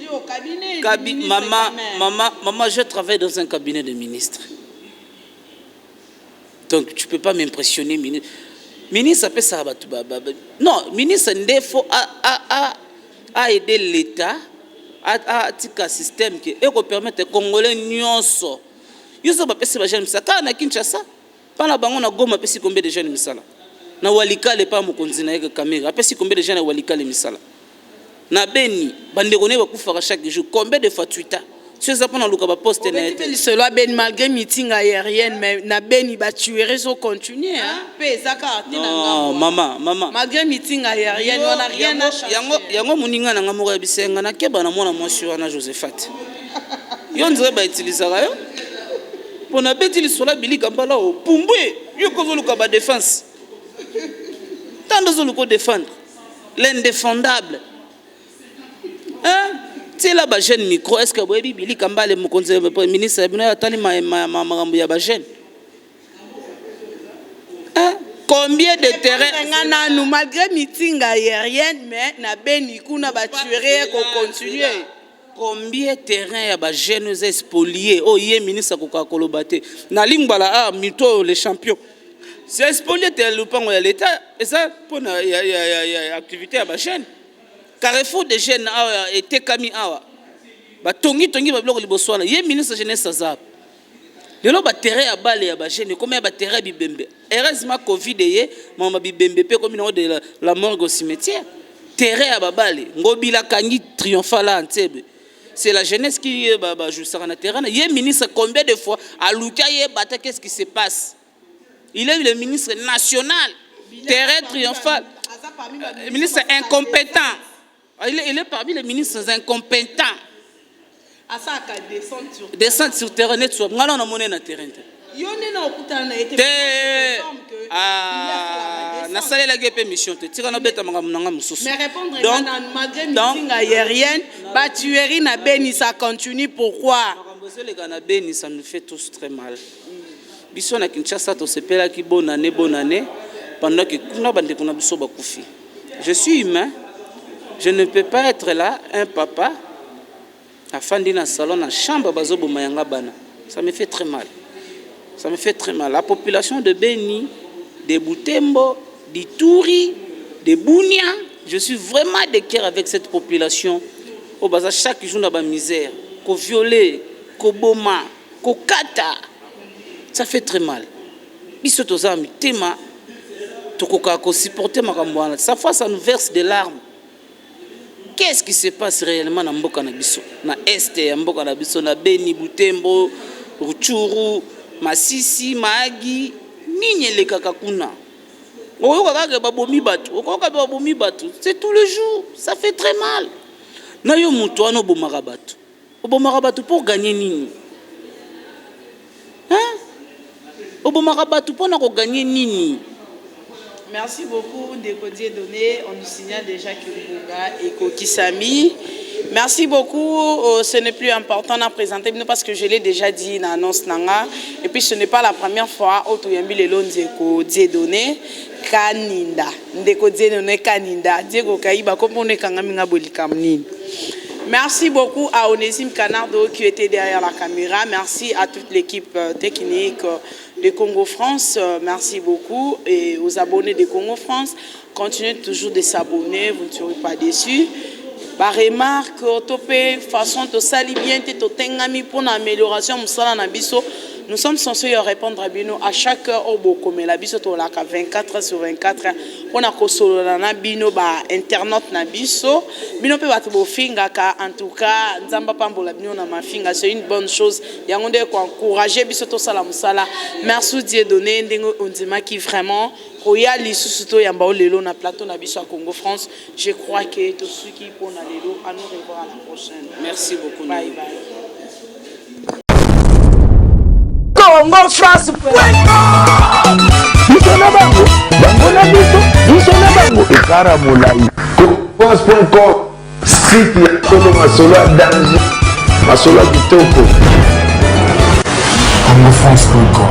[SPEAKER 1] Maman, je travaille dans un cabinet de ministre. Donc tu peux pas m'impressionner ministre. Ministre appelle ça non, ministre Ndefo a aidé l'État à un système qui permettre aux Congolais nyonso. Yoso ba pesi ba jeune misala na Kinshasa. Pas na bango na Goma pesi combien de jeunes misala. Na Walikale pa mokonzi na yeke Kamera pesi combien de jeunes na Walikale misala. Na Beni bandeko ne ba kufa chaque jour combien de fois Twitter. Si vous avez un poste
[SPEAKER 2] cela ben malgré meeting aérienne mais na beni ba tuer so continuer
[SPEAKER 1] non maman
[SPEAKER 2] malgré meeting aérienne on a rien à changer
[SPEAKER 1] yango muninga na ngamoko ya bisenga na keba na mwana mwasi wana Josephat yo ndire ba utilisera yo pona beti lisola Billy Kambale o pumbwe yo kozoluka ba défense tando zoluko défendre l'indéfendable hein. C'est là bas jeune micro est-ce que vous avez Billy Kambale mon conseiller ministre a tali ma ba jeune combien de terrains
[SPEAKER 2] nous malgré meeting aérienne mais na beni kuna ba tuer ko continuer
[SPEAKER 1] combien de terrains ya ba jeunes spoliés oh yé ministre ko kolobate na lingbala mito les champions c'est spolié te lupango ya l'état et ça pour ya activité ya ba jeune Carrefour de jeunes et Tekami awa. Ba tongi ba bloko liboswana. Yé ministre jeunesse azab. Lelo ba terrain ya bale ya ba jeune comme ba terrain bibembe. Heureusement Covid yé mama bibembe pe comme no de la morgue au cimetière. Terrain ya ba bale ngobila kangi triomphal antebe. C'est la jeunesse qui joue ça na terrain. Yé ministre combien de fois à Luka yé bata qu'est-ce qui se passe? Il est le ministre national. Terrain triomphal. Ministre incompétent. Il est parmi les ministres incompétents. Descendre sur terrain, net sur. Nous allons monnaie na terrain. Na salle la guepe mission. Tira na beta manga munanga mususu.
[SPEAKER 2] Mais répondre malgré meeting aérienne, ba tuerie na Beni ça continue pourquoi?
[SPEAKER 1] Les gars na Beni ça nous fait tous très mal. Biso na Kinshasa to sepela ki bonne année pendant que kuna bande kuna biso ba kufi. Je suis humain. Je ne peux pas être là, un papa, à faire dans salon, dans la chambre, bana. Ça me fait très mal. Ça me fait très mal. La population de Beni, de Butembo, d'Ituri, de Bunia, je suis vraiment de cœur avec cette population. Au bas, chaque jour, on a une misère. Qu'on viole, qu'on boma, qu'on kata. Ça fait très mal. Biso toza mitema, tokoka ko supporter makambo. Sa fois, ça nous verse des larmes. Qu'est-ce qui se passe réellement dans Mboka Nabiso? Na Este, Mboka Nabiso, na Beni, Butembo, Ruchuru, Masisi, Maagi, Ninye le Kakakuna. C'est tout le jour. Ça fait très mal. Nayo muto ano bomarabatu. Obomarabatu pour gagner nini? Hein? Obomarabatu pour gagner nini?
[SPEAKER 2] Merci beaucoup, Décodier Donné. On nous signale déjà que Mbouga et Kokisami. Merci beaucoup. Ce n'est plus important à présenter parce que je l'ai déjà dit dans l'annonce Nanga. Et puis ce n'est pas la première fois où tu as mis les lots Décodier Donné. Kaninda. Décodier Donné Kaninda. Diego Kaïba, comme on est Kangaminga Bolikamni. Merci beaucoup à Onésime Canardo qui était derrière la caméra. Merci à toute l'équipe technique de Congo France. Merci beaucoup. Et aux abonnés de Congo France, continuez toujours de s'abonner, vous ne serez pas déçus. Par remarque, topé, façon de sali bien, to tengami pour l'amélioration, nous sommes censés répondre à Bino à chaque heure au Boko, mais la biso to la 24 sur 24. On a solo na Bino ba internet na biso. Bino pe batu bo finga ka en tout cas nzamba pambola Bino na mafinga, c'est une bonne chose. Yangonde ko encourager biso to sala musala. Merci Dieu donné ndengo ondima qui vraiment Oya lisusuto yamba lelo na plateau na biso à Congo France. Je crois que tout ce qui pour na lelo à nous revoir à la prochaine.
[SPEAKER 1] Merci beaucoup.
[SPEAKER 2] Bye bye.
[SPEAKER 3] Congo France. Bisona bango, bango na biso, bisona bango ekara molai.
[SPEAKER 4] France.com, site ya Congo masolo ya danger, masolo ya kitoko.
[SPEAKER 3] CongoFrance.com